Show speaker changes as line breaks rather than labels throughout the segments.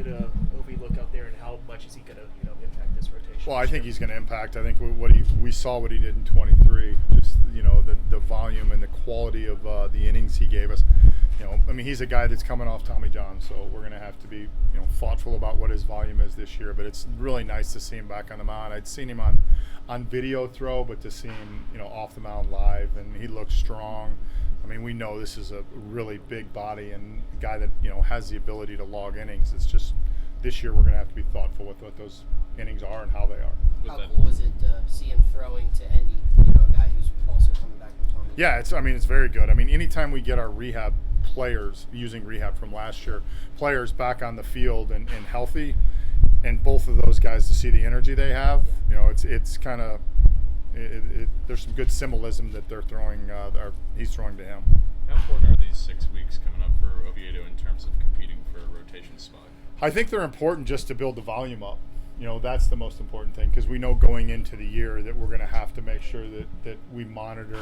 did Ovi look out there, and how much is he going to impact this rotation?
Well, I think he's going to impact. I think we saw what he did in 23. Just the volume and the quality of the innings he gave us. He's a guy that's coming off Tommy John, so we're going to have to be thoughtful about what his volume is this year. But it's really nice to see him back on the mound. I'd seen him on video throw, but to see him off the mound live, and he looks strong. We know this is a really big body and a guy that has the ability to log innings. It's just this year we're going to have to be thoughtful with what those innings are and how they are.
How cool was it to see him throwing to Endy, a guy who's also coming back from Tommy?
Yeah, it's very good. Anytime we get our rehab players, using rehab from last year, players back on the field and healthy, and both of those guys to see the energy they have, it's kind of there's some good symbolism that they're throwing. He's throwing to him.
How important are these 6 weeks coming up for Oviedo in terms of competing for a rotation spot?
I think they're important just to build the volume up. That's the most important thing, because we know going into the year that we're going to have to make sure that we monitor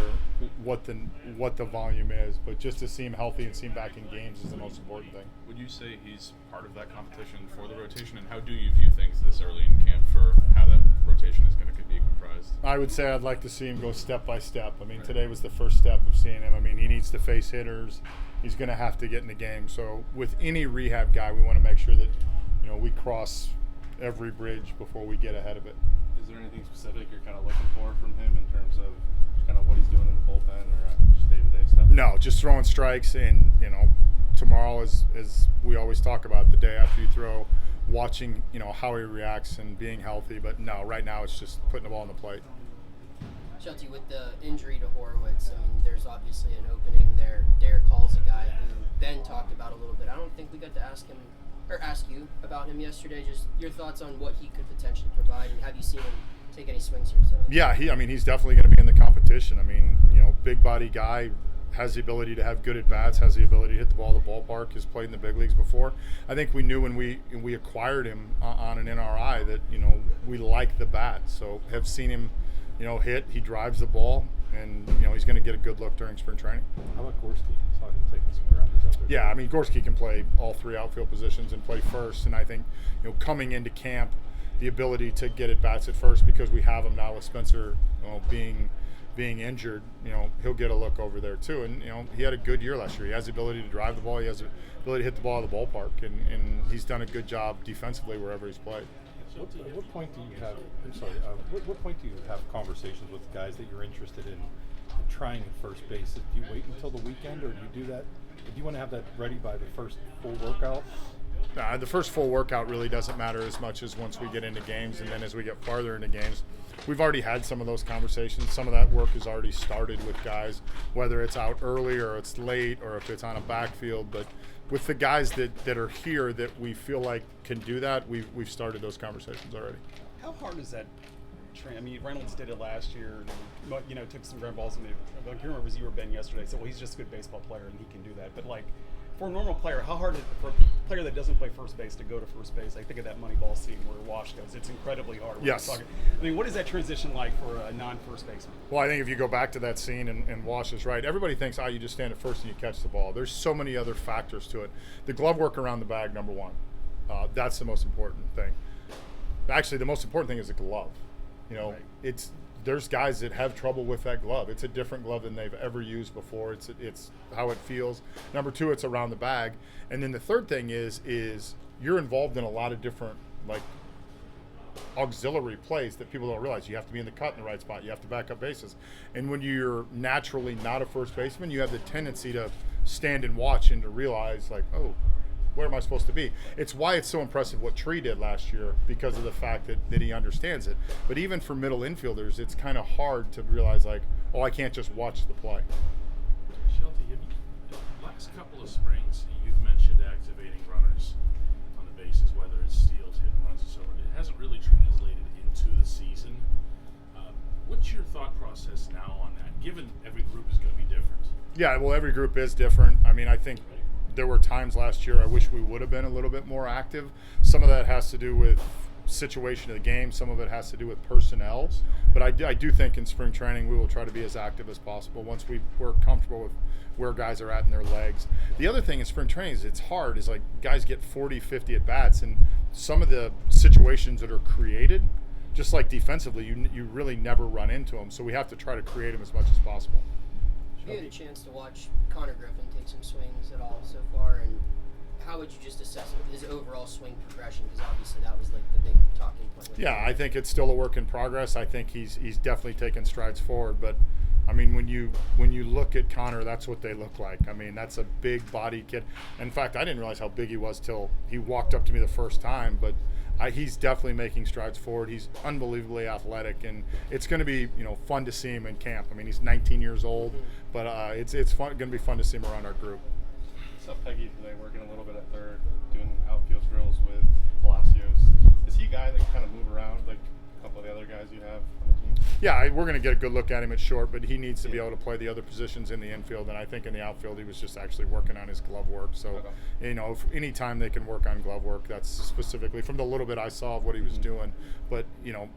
what the volume is. But just to see him healthy and see him back in games is the most important thing.
Would you say he's part of that competition for the rotation, and how do you view things this early in camp for how that rotation is going to be comprised?
I would say I'd like to see him go step by step. Today was the first step of seeing him. He needs to face hitters. He's going to have to get in the game. So with any rehab guy, we want to make sure that we cross every bridge before we get ahead of it.
Is there anything specific you're kind of looking for from him in terms of kind of what he's doing in the bullpen or just day-to-day stuff?
No, just throwing strikes, and tomorrow is we always talk about the day after you throw, watching how he reacts and being healthy. But no, right now it's just putting the ball on the plate.
Shelty, with the injury to Horowitz, there's obviously an opening there. Derek Hall's a guy who Ben talked about a little bit. I don't think we got to ask you about him yesterday. Just your thoughts on what he could potentially provide, and have you seen him take any swings here today?
Yeah, he's definitely going to be in the competition. Big body guy, has the ability to have good at bats, has the ability to hit the ball at the ballpark, has played in the big leagues before. I think we knew when we acquired him on an NRI that we like the bat. So have seen him hit. He drives the ball, and he's going to get a good look during spring training.
How about Gorski? I saw him taking some grounders out there.
Yeah, Gorski can play all three outfield positions and play first. And I think coming into camp, the ability to get at bats at first, because we have him now with Spencer being injured, he'll get a look over there too. And he had a good year last year. He has the ability to drive the ball. He has the ability to hit the ball at the ballpark, and he's done a good job defensively wherever he's played.
What point do you have? What point do you have conversations with guys that you're interested in trying at first base? Do you wait until the weekend, or do you do that? Do you want to have that ready by the first full workout?
The first full workout really doesn't matter as much as once we get into games, and then as we get farther into games, we've already had some of those conversations. Some of that work has already started with guys, whether it's out early or it's late or if it's on a backfield. But with the guys that are here that we feel like can do that, we've started those conversations already.
How hard is that? Reynolds did it last year, and took some ground balls. And I remember it was you or Ben yesterday. So he's just a good baseball player and he can do that. But for a normal player, how hard is it for a player that doesn't play first base to go to first base? I think of that Moneyball scene where Wash goes. It's incredibly hard.
Yes.
What is that transition like for a non-first baseman?
Well, I think if you go back to that scene, and Wash is right, everybody thinks, you just stand at first and you catch the ball. There's so many other factors to it. The glove work around the bag, number one. That's the most important thing. Actually, the most important thing is the glove. Right. There's guys that have trouble with that glove. It's a different glove than they've ever used before. It's how it feels. Number two, it's around the bag. And then the third thing is you're involved in a lot of different auxiliary plays that people don't realize. You have to be in the cut in the right spot. You have to back up bases. And when you're naturally not a first baseman, you have the tendency to stand and watch and to realize where am I supposed to be? It's why it's so impressive what Tree did last year, because of the fact that he understands it. But even for middle infielders, it's kind of hard to realize I can't just watch the play.
Shelty, the last couple of springs, you've mentioned activating runners on the bases, whether it's steals, hit and runs, and so on. It hasn't really translated into the season. What's your thought process now on that, given every group is going to be different?
Yeah, well, every group is different. I think there were times last year I wish we would have been a little bit more active. Some of that has to do with situation of the game. Some of it has to do with personnel. But I do think in spring training we will try to be as active as possible once we're comfortable with where guys are at in their legs. The other thing in spring training is it's hard. Is like guys get 40, 50 at bats, and some of the situations that are created, just like defensively, you really never run into them. So we have to try to create them as much as possible.
Have you had a chance to watch Konnor Griffin take some swings at all so far, and how would you just assess his overall swing progression? Because obviously that was like the big talking point.
Yeah, I think it's still a work in progress. I think he's definitely taken strides forward. But I mean, when you look at Konnor, that's what they look like. I mean, that's a big body kid. In fact, I didn't realize how big he was till he walked up to me the first time. But he's definitely making strides forward. He's unbelievably athletic, and it's going to be fun to see him in camp. I mean, he's 19 years old, but it's going to be fun to see him around our group.
Saw Peggy today working a little bit at third, doing outfield drills with Palacios. Is he a guy that can kind of move around like a couple of the other guys you have on the team?
Yeah, we're going to get a good look at him at short, but he needs to be able to play the other positions in the infield. And I think in the outfield, he was just actually working on his glove work. So, if any time they can work on glove work, that's specifically from the little bit I saw of what he was doing. But,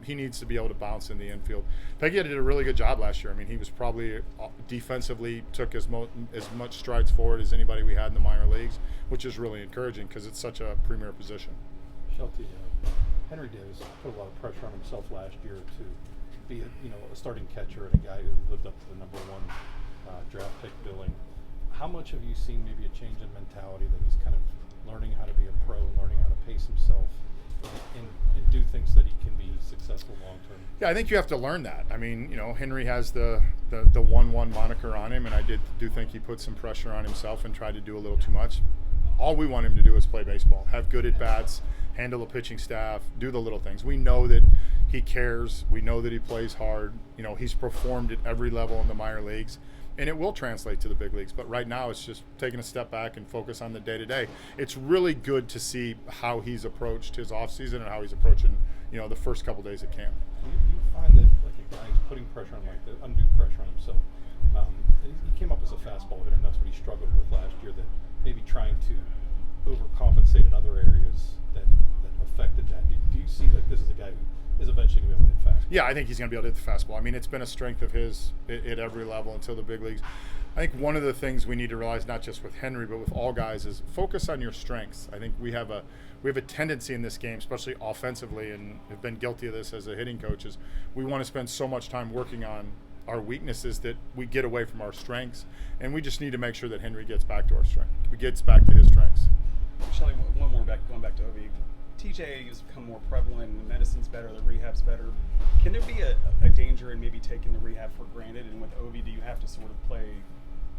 he needs to be able to bounce in the infield. Peggy did a really good job last year. I mean, he was probably defensively took as much strides forward as anybody we had in the minor leagues, which is really encouraging because it's such a premier position.
Shelton, Henry Davis put a lot of pressure on himself last year to be a starting catcher and a guy who lived up to the #1 draft pick billing. How much have you seen maybe a change in mentality that he's kind of learning how to be a pro, learning how to pace himself and do things that he can be successful long term?
Yeah, I think you have to learn that. I mean, Henry has the 1-1 moniker on him, and I do think he put some pressure on himself and tried to do a little too much. All we want him to do is play baseball, have good at bats, handle the pitching staff, do the little things. We know that he cares. We know that he plays hard. He's performed at every level in the minor leagues, and it will translate to the big leagues. But right now, it's just taking a step back and focus on the day-to-day. It's really good to see how he's approached his offseason and how he's approaching, the first couple days at camp.
Do you find that like a guy who's putting pressure on, like the undue pressure on himself? He came up as a fastball hitter, and that's what he struggled with last year. That maybe trying to overcompensate in other areas that affected that. Do you see like this is a guy who is eventually going to be able to hit fastball?
Yeah, I think he's going to be able to hit the fastball. I mean, it's been a strength of his at every level until the big leagues. I think one of the things we need to realize, not just with Henry, but with all guys, is focus on your strengths. I think we have a tendency in this game, especially offensively, and have been guilty of this as a hitting coach, is we want to spend so much time working on our weaknesses that we get away from our strengths, and we just need to make sure that Henry gets back to our strength. He gets back to his strengths.
Shelly, one more going back to Ovi. TJ has become more prevalent, the medicine's better, the rehab's better. Can there be a danger in maybe taking the rehab for granted? And with Ovi, do you have to sort of play,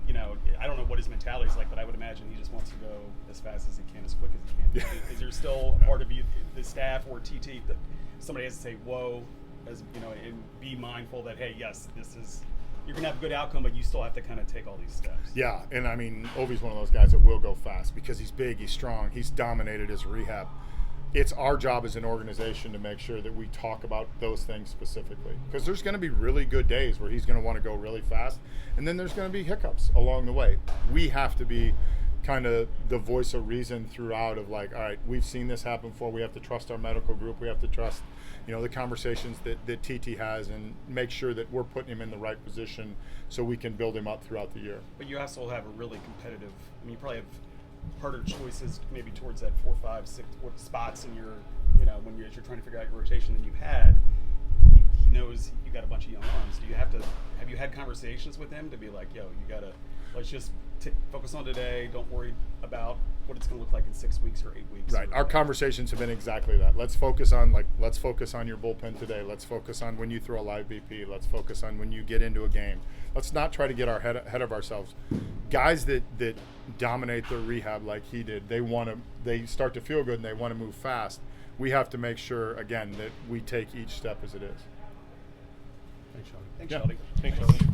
I don't know what his mentality is like, but I would imagine he just wants to go as fast as he can, as quick as he can.
Yeah.
Is there still a part of you, the staff or TT, that somebody has to say, whoa, and be mindful that, hey, yes, you're going to have a good outcome, but you still have to kind of take all these steps.
Yeah, and I mean, Ovi's one of those guys that will go fast because he's big, he's strong, he's dominated his rehab. It's our job as an organization to make sure that we talk about those things specifically, because there's going to be really good days where he's going to want to go really fast, and then there's going to be hiccups along the way. We have to be kind of the voice of reason throughout of like, all right, we've seen this happen before. We have to trust our medical group. We have to trust, the conversations that TT has, and make sure that we're putting him in the right position so we can build him up throughout the year.
But you also have a really competitive, you probably have harder choices maybe towards that 4, 5, 6 spots in your, when you're trying to figure out your rotation than you had. He knows you got a bunch of young arms. Have you had conversations with him to be like, yo, let's just focus on today. Don't worry about what it's going to look like in 6 weeks or 8 weeks.
Right. Our conversations have been exactly that. Let's focus on your bullpen today. Let's focus on when you throw a live BP. Let's focus on when you get into a game. Let's not try to get our head of ourselves. Guys that dominate their rehab like he did, they start to feel good and they want to move fast. We have to make sure, again, that we take each step as it is.
Thanks, Shelton.
Thanks, Shelby.
Thanks, Shelby.